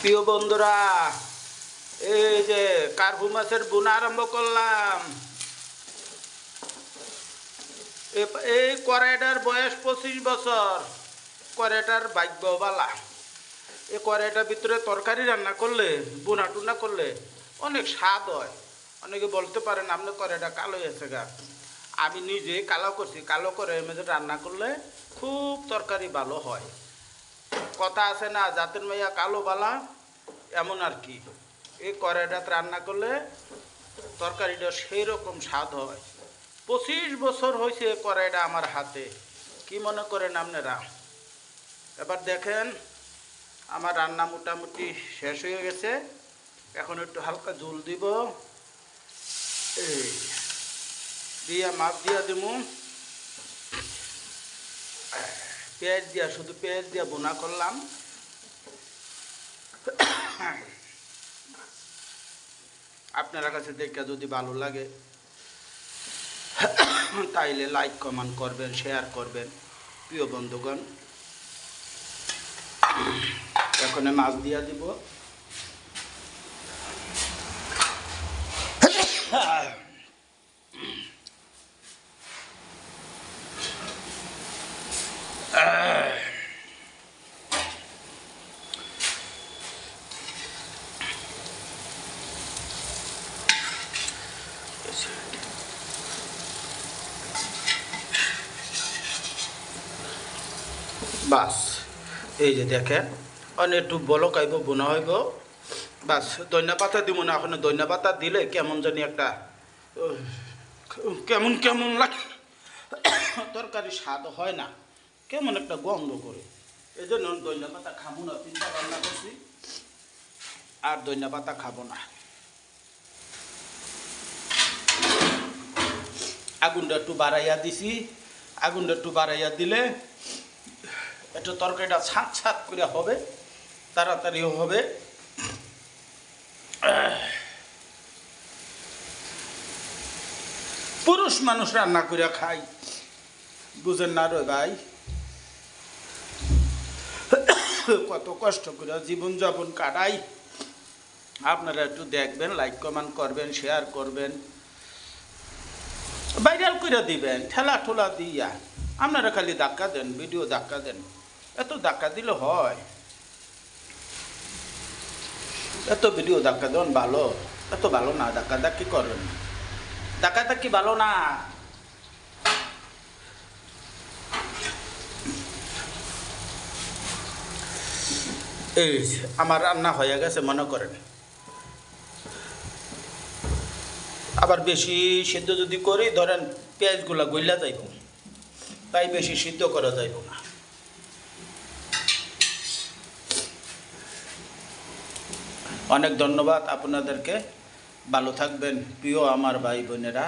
প্রিয় বন্ধুরা, এই যে কার্পু মাছের বোনা আরম্ভ করলাম। এই কড়াইটার বয়স 25 বছর। কড়াইটার ভাগ্য বালা। এই কড়াইটার ভিতরে তরকারি রান্না করলে, বোনা টুনা করলে অনেক স্বাদ হয়। অনেকে বলতে পারেন আপনি কড়াইটা কালো হয়েছে গা। আমি নিজে কালো করছি। কালো করে মধ্যে রান্না করলে খুব তরকারি ভালো হয়। কথা আছে না, জাতের মাইয়া কালো বালা, এমন আর কি। এই কড়াইটাতে রান্না করলে তরকারিটা সেই রকম স্বাদ হয়। 25 বছর হয়েছে কড়াইটা আমার হাতে। কি মনে করেন আপনারা? এবার দেখেন, আমার রান্না মোটামুটি শেষ হয়ে গেছে। এখন একটু হালকা ঝোল দিব, এই দিয়া মাছ দিয়া দিব, পেঁয়াজ দিয়া, শুধু পেঁয়াজ দিয়া বোনা করলাম। আপনার কাছে দেখে যদি ভালো লাগে তাইলে লাইক কমেন্ট করবেন, শেয়ার করবেন প্রিয় বন্ধুগণ। এখন মাছ দিয়া দিব। বাস, এই যে দেখেন, অনেক একটু বলো খাইব, বোনা হইব। বাস, ধনিয়া পাতা দিব না। এখন ধনিয়া পাতা দিলে কেমন জানি একটা কেমন কেমন লাগে, তরকারি স্বাদ হয় না, কেমন একটা গন্ধ করে। এই জন্য ধনিয়া পাতা খাবো না। 3টা রান্না করছি, আর ধনিয়া পাতা খাবো না। আগুনটা একটু বাড়াইয়া দিছি। আগুনটা একটু বাড়াইয়া দিলে একটু তরকারিটা ছাঁত ছাঁত করে হবে, তাড়াতাড়িও হবে। পুরুষ মানুষ রান্না করে খাই, বুঝেন না রে ভাই? কত কষ্ট করে জীবনযাপন কাটাই। আপনারা একটু দেখবেন, লাইক কমেন্ট করবেন, শেয়ার করবেন, ভাইরাল করে দিবেন, ঠেলা ঠোলা দিয়া। আপনারা খালি ধাক্কা দেন, ভিডিও ধাক্কা দেন। এত ধাক্কা দিলে হয়? এত ভিডিও ধাক্কা দেন ভালো? এত ভালো না, ধাক্কা ধাক্কি করবেন। ধাক্কা ধাক্কি ভালো না। এই আমার রান্না হয়ে গেছে মনে করেন। আবার বেশি সিদ্ধ যদি করি, ধরেন পেঁয়াজগুলা গইলা যাইব, তাই বেশি সিদ্ধ করা যাইব না। অনেক ধন্যবাদ আপনাদেরকে। ভালো থাকবেন প্রিয় আমার ভাই বোনেরা।